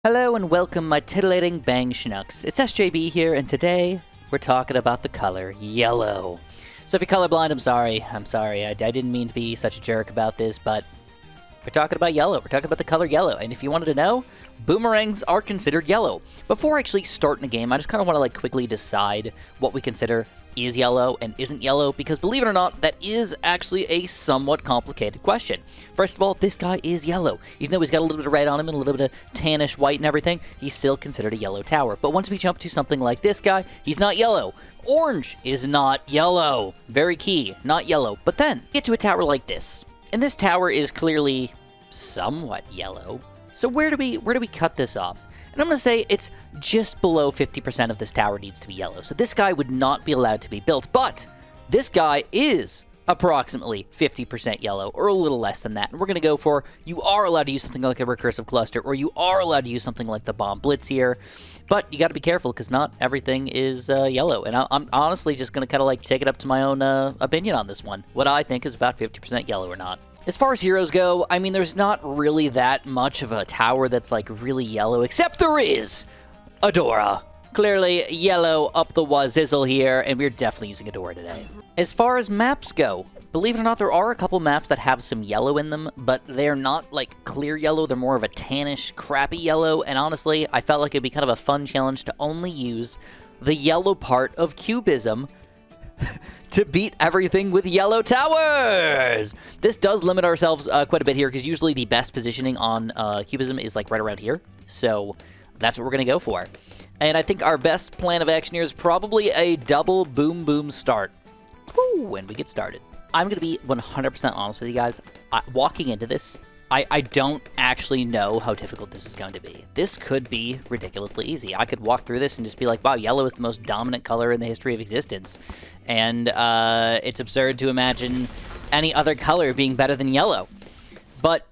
Hello and welcome, my titillating bang Chinooks. It's SJB here, and today we're talking about the color yellow. So if you're colorblind, I'm sorry. I didn't mean to be such a jerk about this, but we're talking about yellow. We're talking about the color yellow, and if you wanted to know, boomerangs are considered yellow. Before actually starting a game, I just kind of want to quickly decide what we consider is yellow and isn't yellow, because believe it or not, that is actually a somewhat complicated question. First of all, this guy is yellow. Even though he's got a little bit of red on him and a little bit of tannish white and everything, he's still considered a yellow tower. But once we jump to something like this guy, he's not yellow. Orange is not yellow. Very key, not yellow. But then, get to a tower like this. And this tower is clearly somewhat yellow. So where do we cut this off? And I'm going to say it's just below 50% of this tower needs to be yellow. So this guy would not be allowed to be built, but this guy is approximately 50% yellow, or a little less than that. And we're going to go for, you are allowed to use something like a recursive cluster, or you are allowed to use something like the bomb blitz here. But you got to be careful, because not everything is yellow. And I'm honestly just going to kind of take it up to my own opinion on this one. What I think is about 50% yellow or not. As far as heroes go, I mean, there's not really that much of a tower that's really yellow, except there is Adora. Clearly yellow up the wazizzle here, and we're definitely using Adora today. As far as maps go, believe it or not, there are a couple maps that have some yellow in them, but they're not clear yellow. They're more of a tannish, crappy yellow, and honestly, I felt like it'd be kind of a fun challenge to only use the yellow part of cubism to beat everything with yellow towers! This does limit ourselves quite a bit here, because usually the best positioning on cubism is right around here. So that's what we're going to go for. And I think our best plan of action here is probably a double boom boom start. Woo, when we get started. I'm going to be 100% honest with you guys. Walking into this, I don't actually know how difficult this is going to be. This could be ridiculously easy. I could walk through this and just be like, wow, yellow is the most dominant color in the history of existence. And it's absurd to imagine any other color being better than yellow. But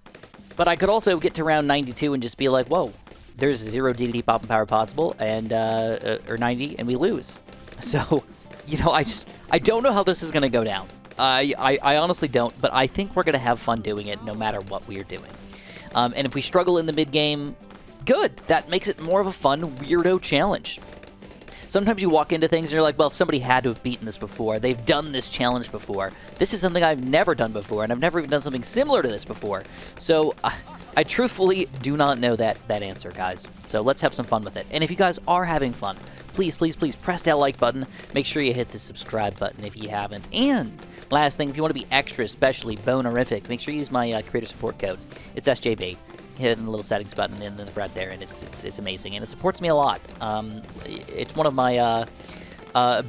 I could also get to round 92 and just be like, whoa, there's 0 DDT pop and power possible, and or 90, and we lose. So, I don't know how this is going to go down. I honestly don't, but I think we're going to have fun doing it no matter what we're doing. And if we struggle in the mid-game, good. That makes it more of a fun, weirdo challenge. Sometimes you walk into things and you're like, well, somebody had to have beaten this before. They've done this challenge before. This is something I've never done before, and I've never even done something similar to this before. So I truthfully do not know that answer, guys. So let's have some fun with it. And if you guys are having fun, please, please, please press that like button. Make sure you hit the subscribe button if you haven't. And last thing, if you want to be extra, especially bonerific, make sure you use my creator support code. It's SJB. Hit the little settings button in the front there, and it's amazing, and it supports me a lot. It's one of my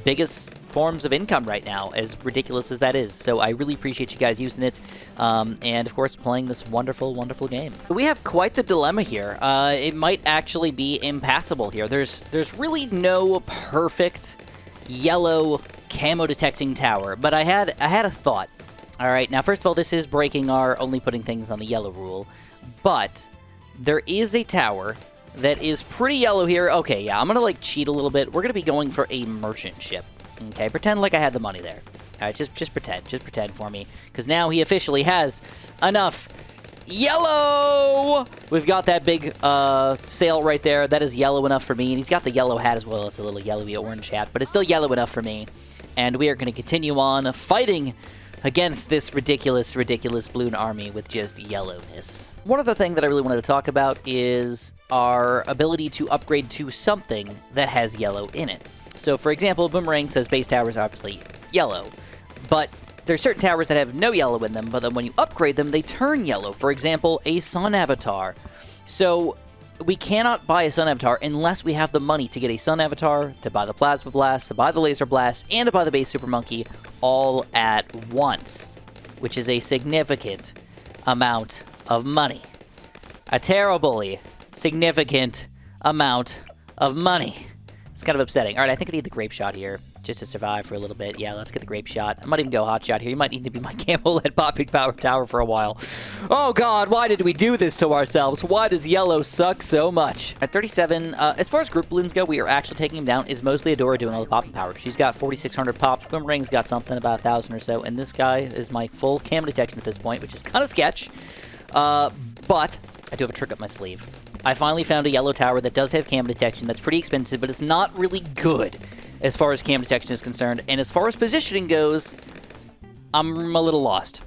biggest forms of income right now, as ridiculous as that is. So I really appreciate you guys using it, and of course playing this wonderful, wonderful game. We have quite the dilemma here. It might actually be impassable here. There's really no perfect yellow camo detecting tower, but I had a thought. All right, now first of all, this is breaking our only putting things on the yellow rule, but there is a tower that is pretty yellow here. Okay, yeah, I'm gonna cheat a little bit. We're gonna be going for a merchant ship. Okay, pretend like I had the money there. All right, just pretend for me, because now he officially has enough yellow. We've got that big sail right there. That is yellow enough for me, and he's got the yellow hat as well. It's a little yellowy orange hat, but it's still yellow enough for me. And we are going to continue on fighting against this ridiculous, ridiculous balloon army with just yellowness. One other thing that I really wanted to talk about is our ability to upgrade to something that has yellow in it. So, for example, Boomerang says base towers are obviously yellow, but there's certain towers that have no yellow in them, but then when you upgrade them, they turn yellow. For example, a Sun Avatar. So we cannot buy a Sun Avatar unless we have the money to get a Sun Avatar, to buy the Plasma Blast, to buy the Laser Blast, and to buy the base Super Monkey all at once, which is a significant amount of money. A terribly significant amount of money. It's kind of upsetting. All right, I think I need the Grape Shot here just to survive for a little bit. Yeah, let's get the Grape Shot. I might even go Hot Shot here. You might need to be my Camo-led Popping Power Tower for a while. Oh, God, why did we do this to ourselves? Why does yellow suck so much? At 37, as far as group balloons go, we are actually taking him down. Is mostly Adora doing all the Popping Power. She's got 4,600 pops. Boomerang's got something, about 1,000 or so. And this guy is my full camo detection at this point, which is kind of sketch. But I do have a trick up my sleeve. I finally found a yellow tower that does have cam detection. That's pretty expensive, but it's not really good as far as cam detection is concerned. And as far as positioning goes, I'm a little lost.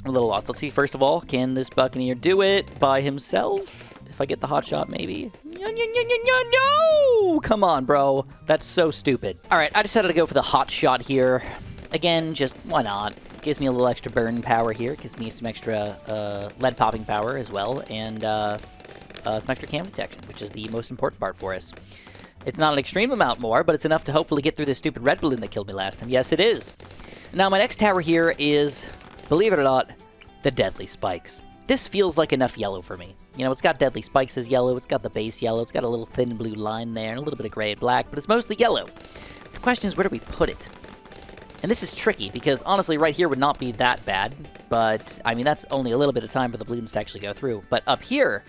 Let's see, first of all, can this Buccaneer do it by himself? If I get the hot shot, maybe. No! Come on, bro. That's so stupid. All right, I decided to go for the hot shot here. Again, just why not? Gives me a little extra burn power here. Gives me some extra lead popping power as well. And some extra cam detection, which is the most important part for us. It's not an extreme amount more, but it's enough to hopefully get through this stupid red balloon that killed me last time. Yes, it is. Now, my next tower here is, believe it or not, the Deadly Spikes. This feels like enough yellow for me. You know, it's got Deadly Spikes as yellow, it's got the base yellow, it's got a little thin blue line there, and a little bit of gray and black, but it's mostly yellow. The question is, where do we put it? And this is tricky, because honestly, right here would not be that bad, but, I mean, that's only a little bit of time for the balloons to actually go through. But up here,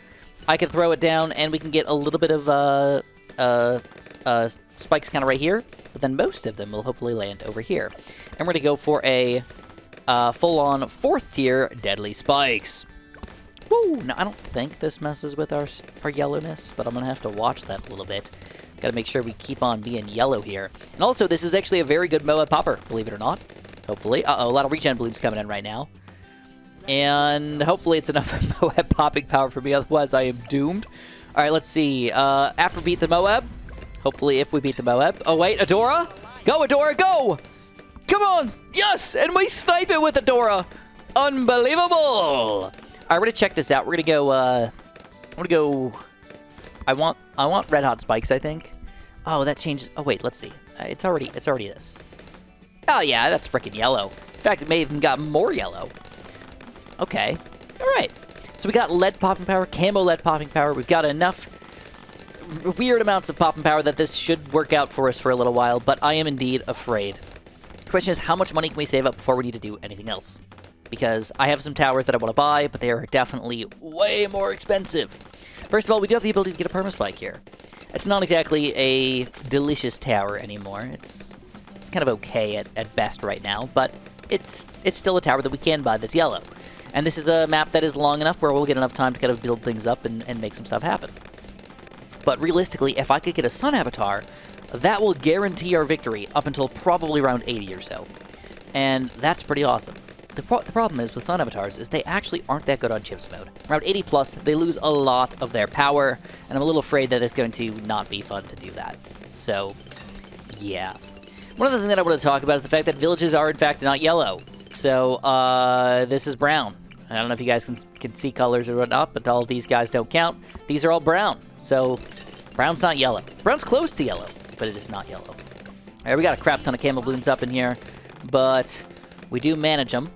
I could throw it down, and we can get a little bit of, spikes kind of right here, but then most of them will hopefully land over here. And we're going to go for a full-on 4th tier Deadly Spikes. Woo! Now, I don't think this messes with our yellowness, but I'm going to have to watch that a little bit. Got to make sure we keep on being yellow here. And also, this is actually a very good Moab popper, believe it or not. Hopefully. Uh-oh, a lot of regen balloons coming in right now. And hopefully it's enough Moab popping power for me, otherwise I am doomed. All right, let's see. After we beat the Moab, hopefully if we beat the Moab. Oh, wait, Adora? Go, Adora, go! Come on! Yes! And we snipe it with Adora! Unbelievable! All right, we're going to check this out. We're going to go, I'm going to go... I want red hot spikes, I think. Oh, that changes... Oh, wait, let's see. It's already this. Oh, yeah, that's freaking yellow. In fact, it may even got more yellow. Okay. All right. So we got lead popping power, camo lead popping power. We've got enough weird amounts of popping power that this should work out for us for a little while, but I am indeed afraid. The question is, how much money can we save up before we need to do anything else? Because I have some towers that I want to buy, but they are definitely way more expensive. First of all, we do have the ability to get a perma spike here. It's not exactly a delicious tower anymore. It's kind of okay at best right now, but it's still a tower that we can buy that's yellow. And this is a map that is long enough where we'll get enough time to kind of build things up and make some stuff happen. But realistically, if I could get a Sun Avatar, that will guarantee our victory up until probably around 80 or so. And that's pretty awesome. The problem is with Sun Avatars is they actually aren't that good on chips mode. Around 80 plus, they lose a lot of their power, and I'm a little afraid that it's going to not be fun to do that. So, yeah. One other thing that I want to talk about is the fact that villages are in fact not yellow. So, this is brown. I don't know if you guys can see colors or whatnot, but all of these guys don't count. These are all brown. So, brown's not yellow. Brown's close to yellow, but it is not yellow. All right, we got a crap ton of camo balloons up in here, but we do manage them.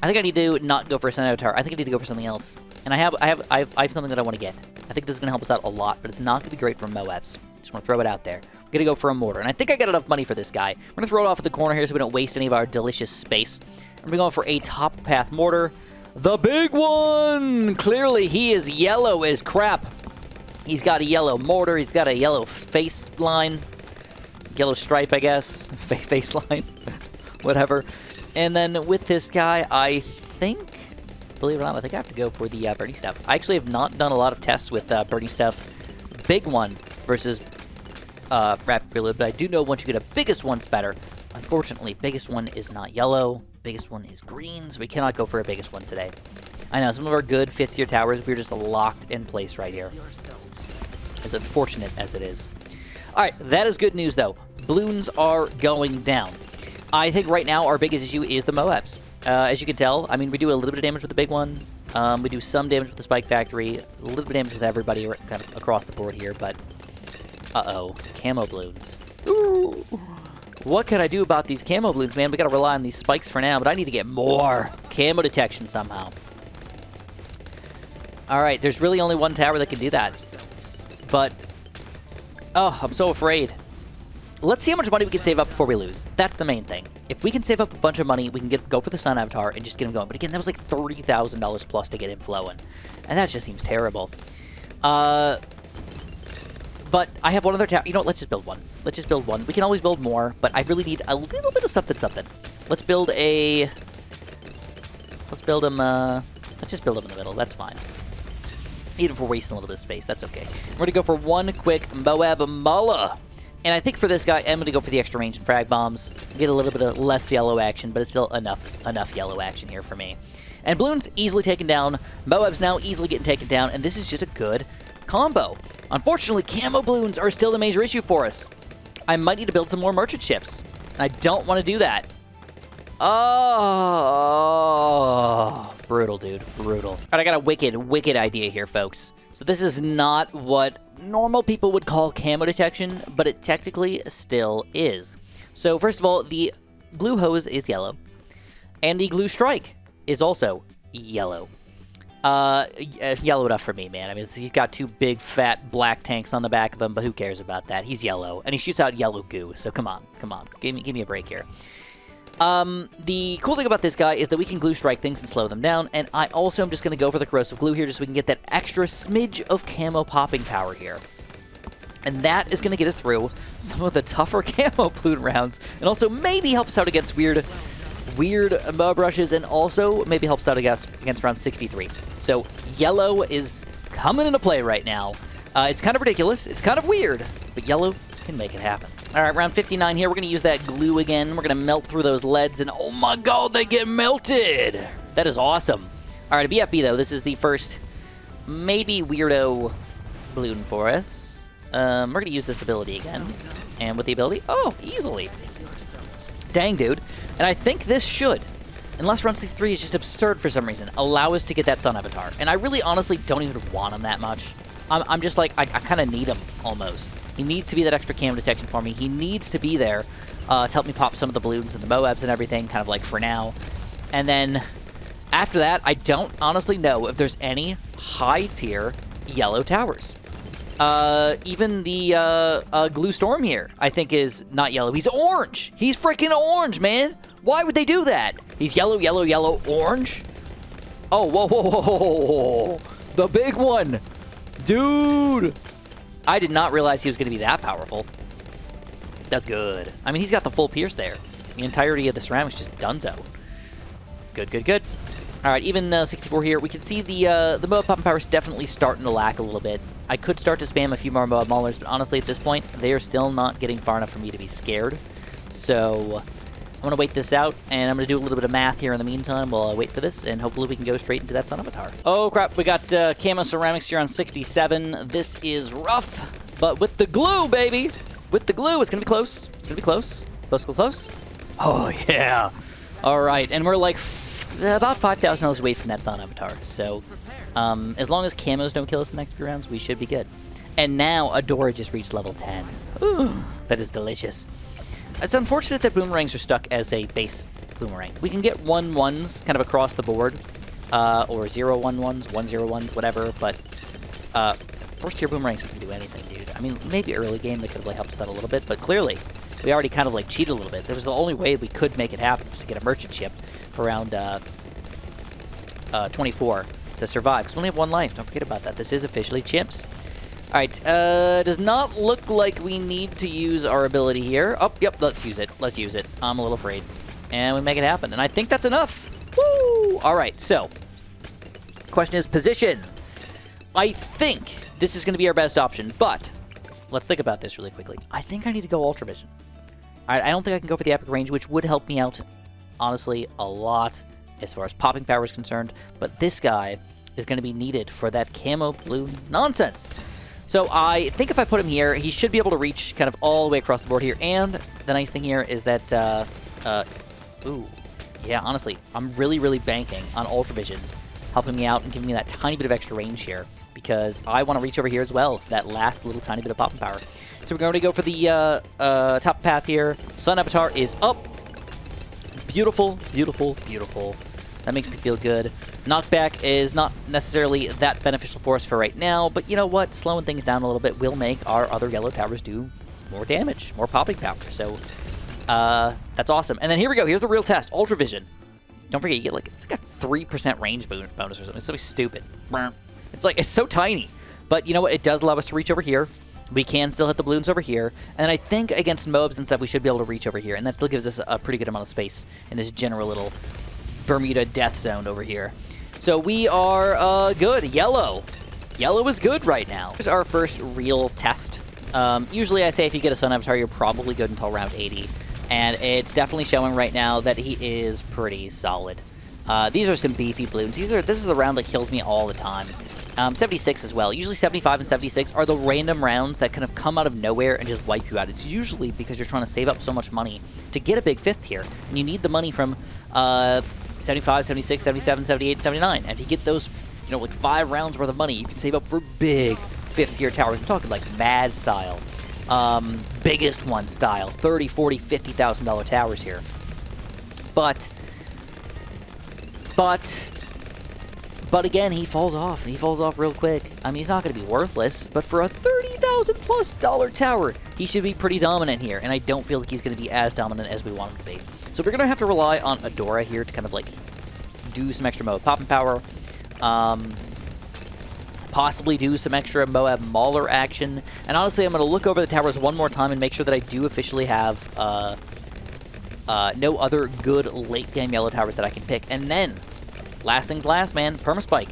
I think I need to not go for a Sun Avatar. I think I need to go for something else. And I have something that I want to get. I think this is going to help us out a lot, but it's not going to be great for Moabs. Just want to throw it out there. We're going to go for a mortar. And I think I got enough money for this guy. We're going to throw it off at the corner here so we don't waste any of our delicious space. And we're going for a top path mortar. The big one! Clearly, he is yellow as crap. He's got a yellow mortar. He's got a yellow face line. Yellow stripe, I guess. Face line. Whatever. And then with this guy, I think, believe it or not, I think I have to go for the Birdie Stuff. I actually have not done a lot of tests with Birdie Stuff. Big one versus Rapid Prelude, but I do know once you get a biggest one, it's better. Unfortunately, biggest one is not yellow. Biggest one is green, so we cannot go for a biggest one today. I know, some of our good 5th tier towers, we're just locked in place right here. As unfortunate as it is. Alright, that is good news, though. Balloons are going down. I think right now our biggest issue is the Moabs. As you can tell, I mean, we do a little bit of damage with the big one. We do some damage with the Spike Factory. A little bit of damage with everybody kind of across the board here, but... Uh-oh. Camo balloons. Ooh. What can I do about these camo balloons, man? We gotta rely on these spikes for now, but I need to get more camo detection somehow. Alright, there's really only one tower that can do that. But... oh, I'm so afraid. Let's see how much money we can save up before we lose. That's the main thing. If we can save up a bunch of money, we can go for the Sun Avatar and just get him going. But again, that was like $30,000 plus to get him flowing. And that just seems terrible. But I have one other tower. You know what? Let's just build one. Let's just build one. We can always build more, but I really need a little bit of something. Let's build a... let's build him, let's just build him in the middle. That's fine. Even if we're wasting a little bit of space, that's okay. We're going to go for one quick Moab Mullah. And I think for this guy, I'm going to go for the extra range and frag bombs. Get a little bit of less yellow action, but it's still enough yellow action here for me. And Bloons easily taken down. Moab's now easily getting taken down, and this is just a good combo. Unfortunately, camo Bloons are still the major issue for us. I might need to build some more merchant ships, and I don't want to do that. Oh, brutal, dude. Brutal. All right, I got a wicked idea here, folks. So this is not what normal people would call camo detection, but it technically still is. So first of all, the glue hose is yellow, and the glue strike is also yellow. Yellow enough for me, man. I mean, he's got two big, fat, black tanks on the back of him, but who cares about that? He's yellow, and he shoots out yellow goo, so come on. Give me a break here. The cool thing about this guy is that we can glue strike things and slow them down, and I also am just going to go for the corrosive glue here just so we can get that extra smidge of camo popping power here. And that is going to get us through some of the tougher camo Bloon rounds, and also maybe helps out against weird mob rushes, and also maybe helps out against round 63. So yellow is coming into play right now. It's kind of ridiculous, it's kind of weird, but yellow can make it happen. All right, round 59 here. We're going to use that glue again. We're going to melt through those leads, and oh my god, they get melted! That is awesome. All right, a BFB, though. This is the first maybe weirdo Bloon for us. We're going to use this ability again. And with the ability, oh, easily. Dang, dude. And I think this should, unless round 63 is just absurd for some reason, allow us to get that Sun Avatar. And I really honestly don't even want him that much. I'm just like, I kind of need him, almost. He needs to be that extra camo detection for me. He needs to be there to help me pop some of the Bloons and the Moabs and everything, kind of like for now. And then after that, I don't honestly know if there's any high-tier yellow towers. Even the Glue Storm here, I think, is not yellow. He's orange. He's freaking orange, man. Why would they do that? He's yellow, yellow, yellow, orange. Oh, whoa, whoa, whoa, whoa, whoa. The big one. Dude. I did not realize he was going to be that powerful. That's good. I mean, he's got the full pierce there. The entirety of the ceramics just donezo. Good, good, good. All right, even 64 here. We can see the Moab popping power is definitely starting to lack a little bit. I could start to spam a few more Moab Maulers, but honestly, at this point, they are still not getting far enough for me to be scared. So I'm going to wait this out, and I'm going to do a little bit of math here in the meantime while I wait for this, and hopefully we can go straight into that Sun Avatar. Oh, crap. We got Camo Ceramics here on 67. This is rough, but with the glue, baby. With the glue, it's going to be close. It's going to be close. Close, close, close. Oh, yeah. All right, and we're like about $5,000 away from that Sun Avatar. So as long as camos don't kill us the next few rounds, we should be good. And now Adora just reached level 10. Ooh, that is delicious. It's unfortunate that boomerangs are stuck as a base boomerang. We can get 1-1s kind of across the board, or 0-1-1s, 1-0-1s, whatever, but first tier boomerangs can do anything, dude. I mean, maybe early game they could have helped us out a little bit, but clearly we already kind of like cheated a little bit. That was the only way we could make it happen, was to get a merchant ship for round 24 to survive, because we only have one life. Don't forget about that. This is officially chimps. All right, does not look like we need to use our ability here. Oh, yep, let's use it. Let's use it. I'm a little afraid. And we make it happen, and I think that's enough. Woo! All right, so question is position. I think this is going to be our best option, but let's think about this really quickly. I think I need to go Ultra Vision. I don't think I can go for the Epic Range, which would help me out, honestly, a lot as far as popping power is concerned, but this guy is going to be needed for that camo blue nonsense. So I think if I put him here, he should be able to reach kind of all the way across the board here. And the nice thing here is that, ooh, yeah, honestly, I'm really, really banking on Ultra Vision helping me out and giving me that tiny bit of extra range here, because I want to reach over here as well for that last little tiny bit of popping power. So we're going to go for the top path here. Sun Avatar is up. Beautiful, beautiful, beautiful. That makes me feel good. Knockback is not necessarily that beneficial for us for right now, but you know what? Slowing things down a little bit will make our other yellow towers do more damage, more popping power. So that's awesome. And then here we go. Here's the real test. Ultra Vision. Don't forget, you get like, it's like a 3% range bonus or something. It's so stupid. It's like, it's so tiny. But you know what? It does allow us to reach over here. We can still hit the balloons over here. And I think against Moabs and stuff, we should be able to reach over here. And that still gives us a pretty good amount of space in this general little Bermuda death zone over here. So we are good. Yellow. Yellow is good right now. Here's our first real test. Usually I say if you get a Sun Avatar, you're probably good until round 80. And it's definitely showing right now that he is pretty solid. These are some beefy Bloons. This is the round that kills me all the time. 76 as well. Usually 75 and 76 are the random rounds that kind of come out of nowhere and just wipe you out. It's usually because you're trying to save up so much money to get a big 5th tier. And you need the money from 75, 76, 77, 78, 79. And if you get those, you know, like 5 rounds worth of money, you can save up for big 5th tier towers. I'm talking like mad style. Biggest one style. $30, $40, $50,000 towers here. But again, he falls off. He falls off real quick. I mean, he's not going to be worthless, but for a $30,000+ tower, he should be pretty dominant here, and I don't feel like he's going to be as dominant as we want him to be. So we're going to have to rely on Adora here to kind of, like, do some extra Moab popping power. Possibly do some extra Moab Mauler action. And honestly, I'm going to look over the towers one more time and make sure that I do officially have no other good late-game yellow towers that I can pick. And then, last things last, man, Perma Spike.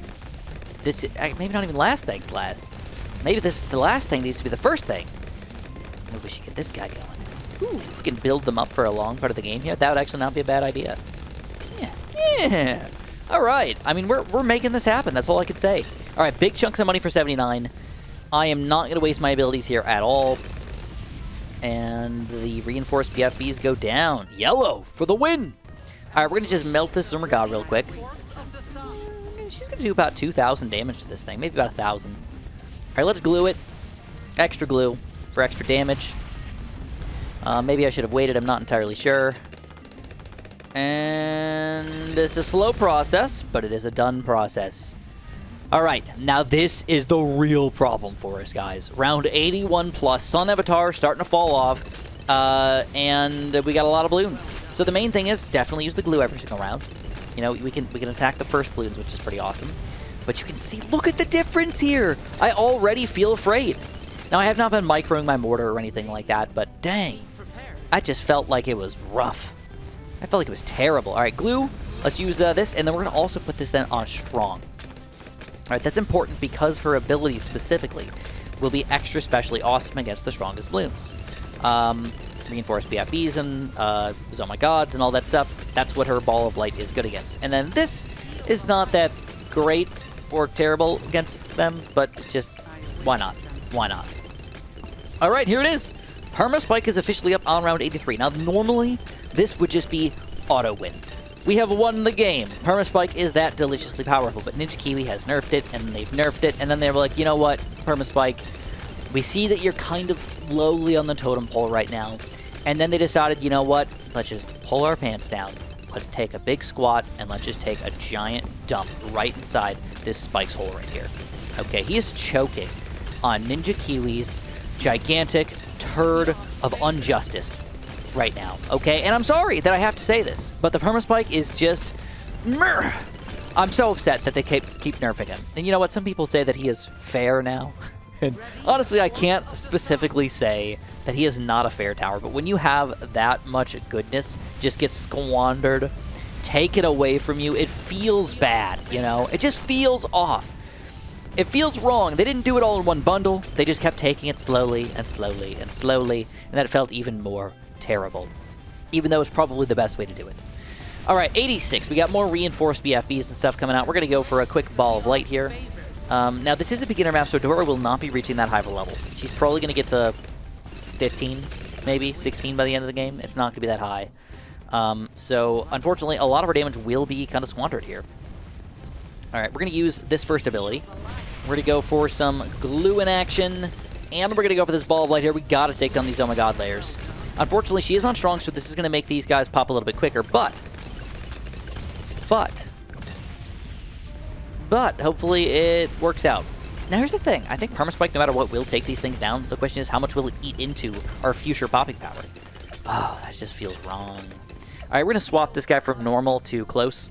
This, maybe not even last things last. Maybe the last thing needs to be the first thing. Maybe we should get this guy going. Ooh, if we can build them up for a long part of the game here, that would actually not be a bad idea. Yeah. All right. I mean, we're making this happen. That's all I could say. All right, big chunks of money for 79. I am not going to waste my abilities here at all. And the reinforced BFBs go down. Yellow for the win. All right, we're going to just melt this Zoomer God real quick. She's going to do about 2,000 damage to this thing. Maybe about 1,000. All right, let's glue it. Extra glue for extra damage. Maybe I should have waited. I'm not entirely sure. And it's a slow process, but it is a done process. All right, now this is the real problem for us, guys. Round 81 plus, Sun Avatar starting to fall off, and we got a lot of Bloons. So the main thing is definitely use the glue every single round. You know, we can attack the first Bloons, which is pretty awesome. But you can see, look at the difference here. I already feel afraid. Now, I have not been microing my mortar or anything like that, but dang, I just felt like it was rough. I felt like it was terrible. All right, glue. Let's use this, and then we're going to also put this then on strong. All right, that's important because her abilities specifically will be extra specially awesome against the strongest Bloons. Reinforced BFBs and Oh My Gods and all that stuff. That's what her Ball of Light is good against. And then this is not that great or terrible against them, but just why not? Why not? All right, here it is. Perma Spike is officially up on round 83. Now, normally, this would just be auto win. We have won the game. Perma Spike is that deliciously powerful, but Ninja Kiwi has nerfed it, and they've nerfed it, and then they were like, you know what, Perma Spike, we see that you're kind of lowly on the totem pole right now, and then they decided, you know what, let's just pull our pants down, let's take a big squat, and let's just take a giant dump right inside this Spike's hole right here. Okay, he is choking on Ninja Kiwi's gigantic turd of injustice right now, okay? And I'm sorry that I have to say this, but the Perma Spike is just... I'm so upset that they keep nerfing him. And you know what? Some people say that he is fair now. And honestly, I can't specifically say that he is not a fair tower, but when you have that much goodness just get squandered, taken away from you, it feels bad, you know? It just feels off. It feels wrong. They didn't do it all in one bundle. They just kept taking it slowly and slowly and slowly, and that felt even more terrible, even though it's probably the best way to do it. All right, 86. We got more reinforced BFBs and stuff coming out. We're going to go for a quick Ball of Light here. Now, this is a beginner map, so Dora will not be reaching that high of a level. She's probably going to get to 15, maybe 16 by the end of the game. It's not going to be that high. So, unfortunately, a lot of our damage will be kind of squandered here. All right, we're going to use this first ability. We're going to go for some glue in action, and we're going to go for this Ball of Light here. We got to take down these Oh My God layers. Unfortunately, she is on strong, so this is going to make these guys pop a little bit quicker, but hopefully it works out. Now, here's the thing. I think Perma Spike, no matter what, will take these things down. The question is, how much will it eat into our future popping power? Oh, that just feels wrong. All right, we're going to swap this guy from normal to close.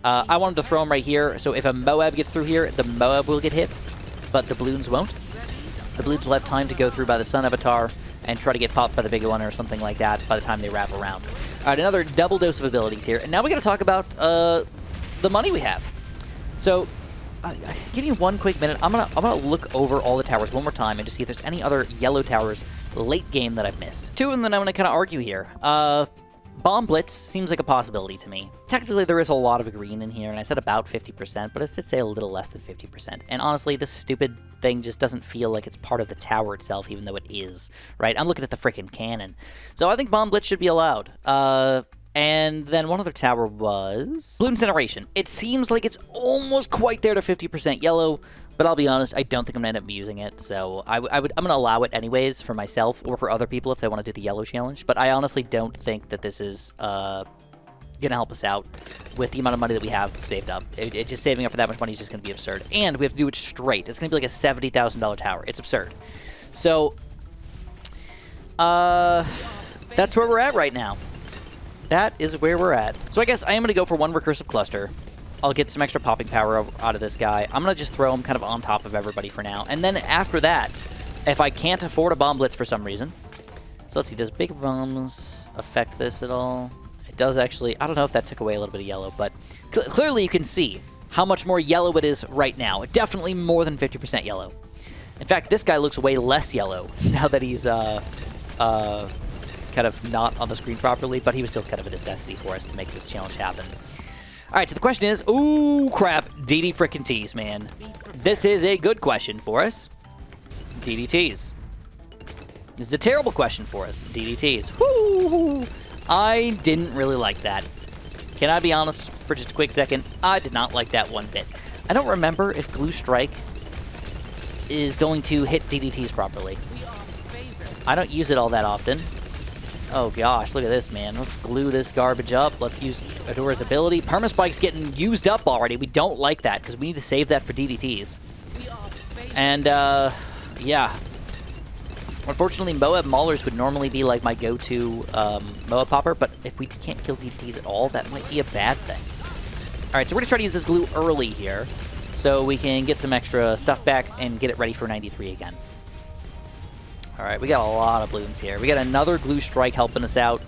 I wanted to throw him right here, so if a Moab gets through here, the Moab will get hit, but the Bloons won't. The Bloons will have time to go through by the Sun Avatar and try to get popped by the bigger one or something like that by the time they wrap around. All right, another double dose of abilities here. And now we got to talk about the money we have. So give me 1 quick minute. I'm gonna look over all the towers one more time and just see if there's any other yellow towers late game that I've missed. 2, and then I'm gonna kind of argue here. Bomb Blitz seems like a possibility to me. Technically, there is a lot of green in here, and I said about 50%, but I did say a little less than 50%. And honestly, this stupid thing just doesn't feel like it's part of the tower itself, even though it is, right? I'm looking at the frickin' cannon. So I think Bomb Blitz should be allowed. And then one other tower was Bloons Generation. It seems like it's almost quite there to 50% yellow, but I'll be honest, I don't think I'm going to end up using it, so I'm going to allow it anyways for myself or for other people if they want to do the yellow challenge, but I honestly don't think that this is going to help us out with the amount of money that we have saved up. Just saving up for that much money is just going to be absurd, and we have to do it straight. It's going to be like a $70,000 tower. It's absurd. So, that's where we're at right now. That is where we're at. So I guess I am going to go for 1 recursive cluster. I'll get some extra popping power out of this guy. I'm going to just throw him kind of on top of everybody for now. And then after that, if I can't afford a bomb blitz for some reason... So let's see, does big bombs affect this at all? It does actually. I don't know if that took away a little bit of yellow, but clearly you can see how much more yellow it is right now. Definitely more than 50% yellow. In fact, this guy looks way less yellow now that he's kind of not on the screen properly, but he was still kind of a necessity for us to make this challenge happen. All right, so the question is, ooh, crap, DD frickin' T's, man. This is a good question for us. DDTs. This is a terrible question for us. DDTs. Woo! I didn't really like that. Can I be honest for just a quick second? I did not like that one bit. I don't remember if Glue Strike is going to hit DDTs properly. I don't use it all that often. Oh gosh, look at this, man. Let's glue this garbage up. Let's use Adora's ability. Perma Spike's getting used up already. We don't like that because we need to save that for DDTs. And, yeah. Unfortunately, Moab Maulers would normally be like my go-to Moab Popper, but if we can't kill DDTs at all, that might be a bad thing. Alright, so we're going to try to use this glue early here so we can get some extra stuff back and get it ready for 93 again. Alright, we got a lot of balloons here. We got another Glue Strike helping us out.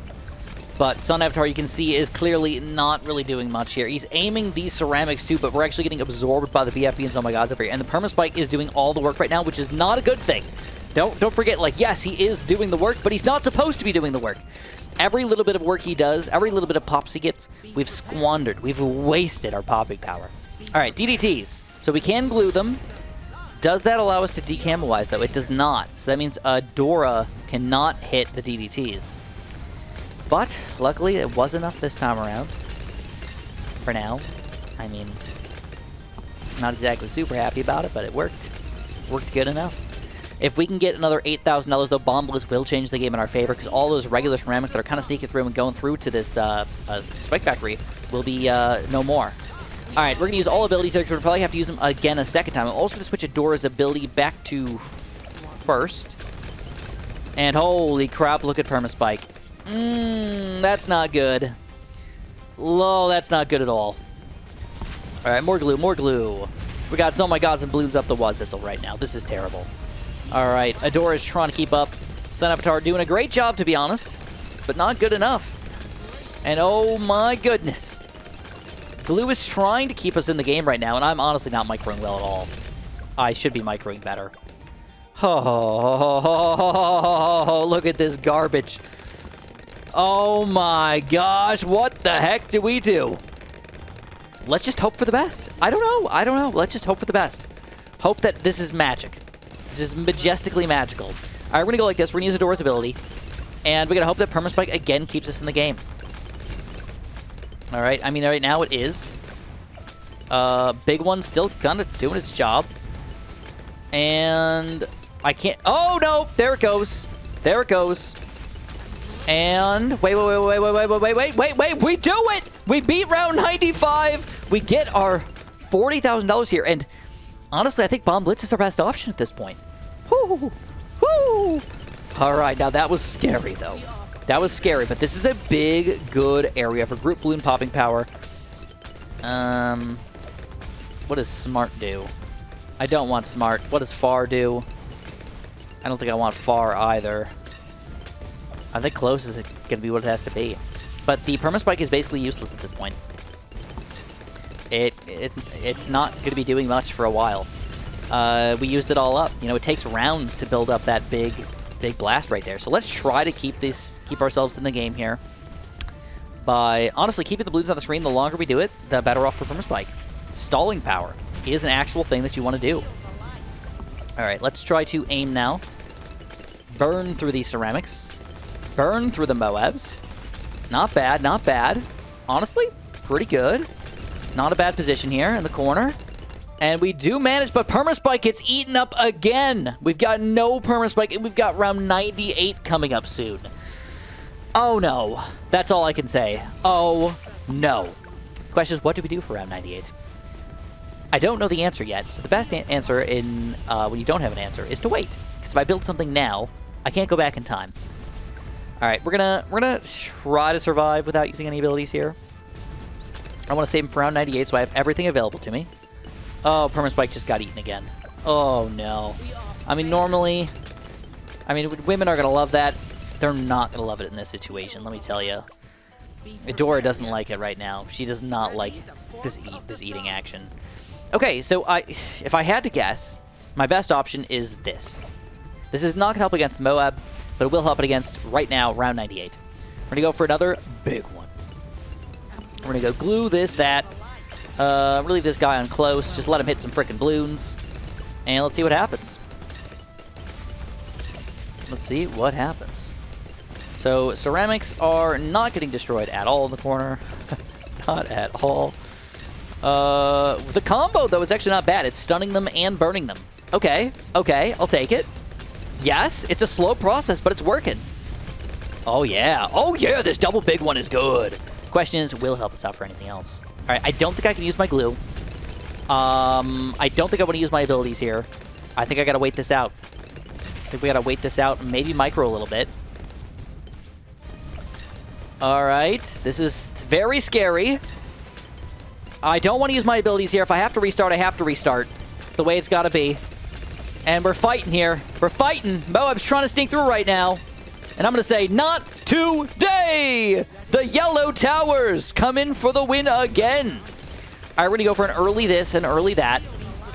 But Sun Avatar, you can see, is clearly not really doing much here. He's aiming these ceramics too, but we're actually getting absorbed by the BFB and Oh My Gods over here. And the Perma Spike is doing all the work right now, which is not a good thing. Don't forget, like, yes, he is doing the work, but he's not supposed to be doing the work. Every little bit of work he does, every little bit of pops he gets, we've squandered. We've wasted our popping power. Alright, DDTs. So we can glue them. Does that allow us to decamelize, though? It does not. So that means Dora cannot hit the DDTs. But, luckily, it was enough this time around. For now. I mean, not exactly super happy about it, but it worked. Worked good enough. If we can get another $8,000, though, Bomb Blitz will change the game in our favor, because all those regular ceramics that are kind of sneaking through and going through to this Spike Factory will be no more. Alright, we're going to use all abilities here, because we'll probably have to use them again a second time. I'm also going to switch Adora's ability back to first. And holy crap, look at Perma Spike. That's not good. Low, that's not good at all. Alright, more glue, more glue. We got Oh My Gods and balloons up the Wazzle right now. This is terrible. Alright, Adora's trying to keep up. Sun Avatar doing a great job, to be honest, but not good enough. And oh my goodness. Glue is trying to keep us in the game right now, and I'm honestly not microing well at all. I should be microing better. Oh, look at this garbage. Oh my gosh, what the heck do we do? Let's just hope for the best. I don't know. Let's just hope for the best. Hope that this is magic. This is majestically magical. All right, we're going to go like this. We're going to use Adora's ability. And we're going to hope that Perma Spike again keeps us in the game. All right, I mean, right now it is. Big one still kind of doing its job. And I can't... Oh, no! There it goes. There it goes. And... Wait. We do it! We beat round 95! We get our $40,000 here. And honestly, I think Bomb Blitz is our best option at this point. Woo! Woo! All right, now that was scary, though. That was scary, but this is a big, good area for group balloon popping power. What does Smart do? I don't want Smart. What does Far do? I don't think I want Far either. I think Close is going to be what it has to be. But the Perma Spike is basically useless at this point. it's not going to be doing much for a while. We used it all up. You know, it takes rounds to build up that big blast right there. So let's try to keep ourselves in the game here by honestly keeping the balloons on the screen. The longer we do it, the better off for Perma Spike. Stalling power is an actual thing that you want to do. All right, let's try to aim now. Burn through these ceramics. Burn through the Moabs. Not bad, not bad. Honestly, pretty good. Not a bad position here in the corner. And we do manage, but Perma Spike gets eaten up again. We've got no Perma Spike, and we've got round 98 coming up soon. Oh no. That's all I can say. Oh no. Question is, what do we do for round 98? I don't know the answer yet, so the best answer in when you don't have an answer is to wait. Because if I build something now, I can't go back in time. All right, we're gonna try to survive without using any abilities here. I want to save him for round 98, so I have everything available to me. Oh, Perma Spike just got eaten again. Oh no. I mean, normally, women are gonna love that. They're not gonna love it in this situation. Let me tell you. Adora doesn't like it right now. She does not like this eating action. Okay, so if I had to guess, my best option is this. This is not going to help against Moab, but it will help it against, right now, round 98. We're going to go for another big one. We're going to go glue this, that. Leave this guy on close. Just let him hit some frickin' balloons. And let's see what happens. Let's see what happens. So, ceramics are not getting destroyed at all in the corner. Not at all. The combo, though, is actually not bad. It's stunning them and burning them. Okay, I'll take it. Yes, it's a slow process, but it's working. Oh, yeah, this double big one is good. Question is, will it help us out for anything else? All right, I don't think I can use my glue. I don't think I want to use my abilities here. I think I got to wait this out. I think we got to wait this out and maybe micro a little bit. All right, this is very scary. I don't want to use my abilities here. If I have to restart, I have to restart. It's the way it's got to be. And we're fighting here. We're fighting. Moab's trying to sneak through right now. And I'm going to say, not today! The Yellow Towers come in for the win again. All right, we're going to go for an early this and early that.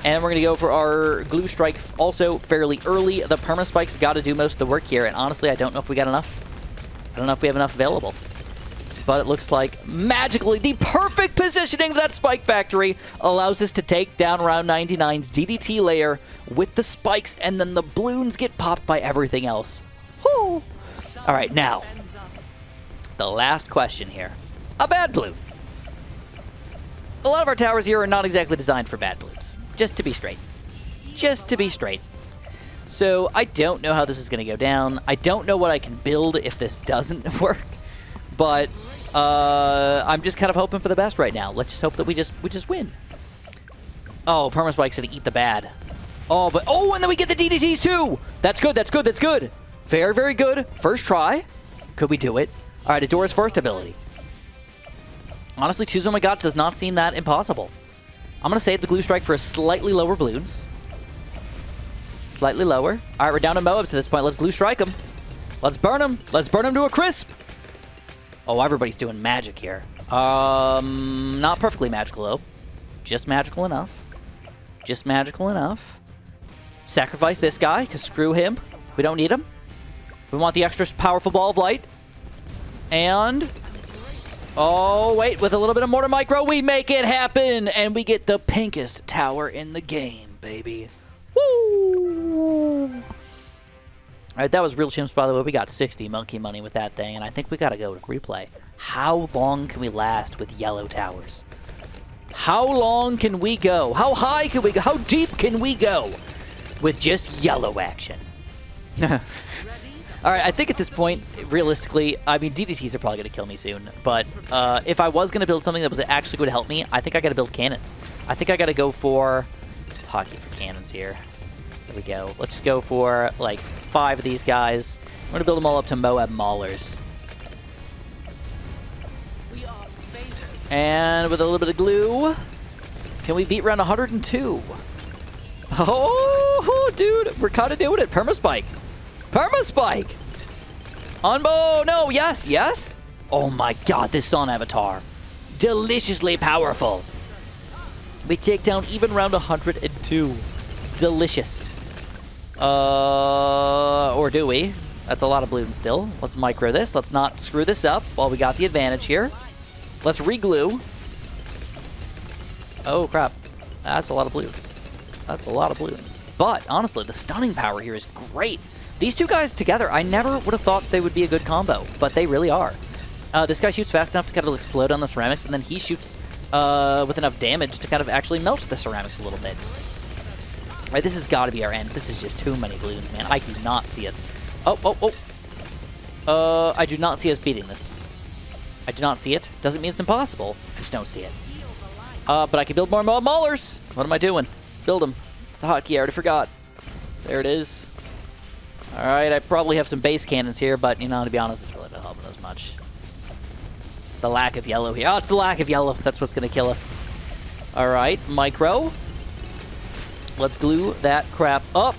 And we're going to go for our Glue Strike also fairly early. The Perma Spike's got to do most of the work here. And honestly, I don't know if we got enough. I don't know if we have enough available. But it looks like magically the perfect positioning of that Spike Factory allows us to take down round 99's DDT layer with the spikes, and then the balloons get popped by everything else. Woo! All right, now, the last question here. A bad balloon. A lot of our towers here are not exactly designed for bad balloons. Just to be straight. Just to be straight. So I don't know how this is going to go down. I don't know what I can build if this doesn't work. But I'm just kind of hoping for the best right now. Let's just hope that we just win. Oh, Perma Spike's gonna eat the bad. Oh, and then we get the DDTs too. That's good. That's good. That's good. Very, very good. First try. Could we do it? All right, Adora's first ability. Honestly, Choose Oh My God does not seem that impossible. I'm gonna save the Glue Strike for a slightly lower balloons. Slightly lower. All right, we're down to Moabs at this point. Let's Glue Strike them. Let's burn them. Let's burn them to a crisp. Oh, everybody's doing magic here. Not perfectly magical, though. Just magical enough. Just magical enough. Sacrifice this guy, because screw him. We don't need him. We want the extra powerful ball of light. And... oh, wait. With a little bit of Mortar Micro, we make it happen! And we get the pinkest tower in the game, baby. Woo! All right, that was Real Chimps, by the way. We got 60 monkey money with that thing, and I think we got to go with replay. How long can we last with yellow towers? How long can we go? How high can we go? How deep can we go with just yellow action? All right, I think at this point, realistically, I mean, DDTs are probably going to kill me soon, but if I was going to build something that was actually going to help me, I think I got to build cannons. I think I got to go for hockey for cannons here. There we go. Let's just go for, like, 5 of these guys. We're going to build them all up to Moab Maulers. And with a little bit of glue, can we beat round 102? Oh, dude, we're kind of doing it. Perma Spike. Perma Spike! Oh, no, yes, yes. Oh, my God, this Sun Avatar. Deliciously powerful. We take down even round 102. Delicious. Or do we? That's a lot of balloons still. Let's micro this. Let's not screw this up while we got the advantage here. Let's re-glue. Oh, crap. That's a lot of balloons. That's a lot of balloons. But, honestly, the stunning power here is great. These two guys together, I never would have thought they would be a good combo, but they really are. This guy shoots fast enough to kind of slow down the ceramics, and then he shoots with enough damage to kind of actually melt the ceramics a little bit. All right, this has got to be our end. This is just too many balloons, man. I do not see us. I do not see us beating this. I do not see it. Doesn't mean it's impossible. Just don't see it. But I can build more maulers. What am I doing? Build them. The hotkey, I already forgot. There it is. All right, I probably have some base cannons here, but, you know, to be honest, it's really not helping us much. The lack of yellow here. Oh, it's the lack of yellow. That's what's going to kill us. All right, micro. Let's glue that crap up.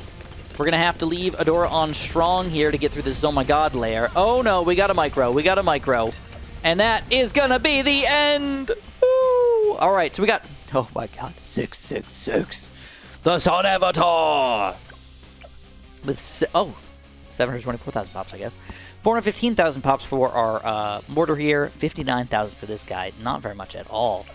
We're going to have to leave Adora on strong here to get through this oh my god layer. Oh no, we got a micro. We got a micro. And that is going to be the end. Woo! All right, so we got, oh my god, 666. The Sun Avatar. With, 724,000 pops, I guess. 415,000 pops for our mortar here. 59,000 for this guy. Not very much at all.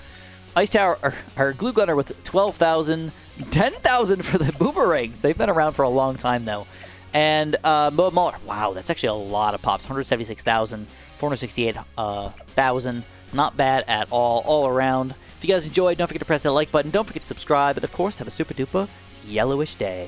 Ice Tower, our glue gunner with 12,000. 10,000 for the boomerangs. They've been around for a long time, though. And Mauler. Wow, that's actually a lot of pops. 176,000, 468,000. Not bad at all around. If you guys enjoyed, don't forget to press that like button. Don't forget to subscribe. And, of course, have a super duper yellowish day.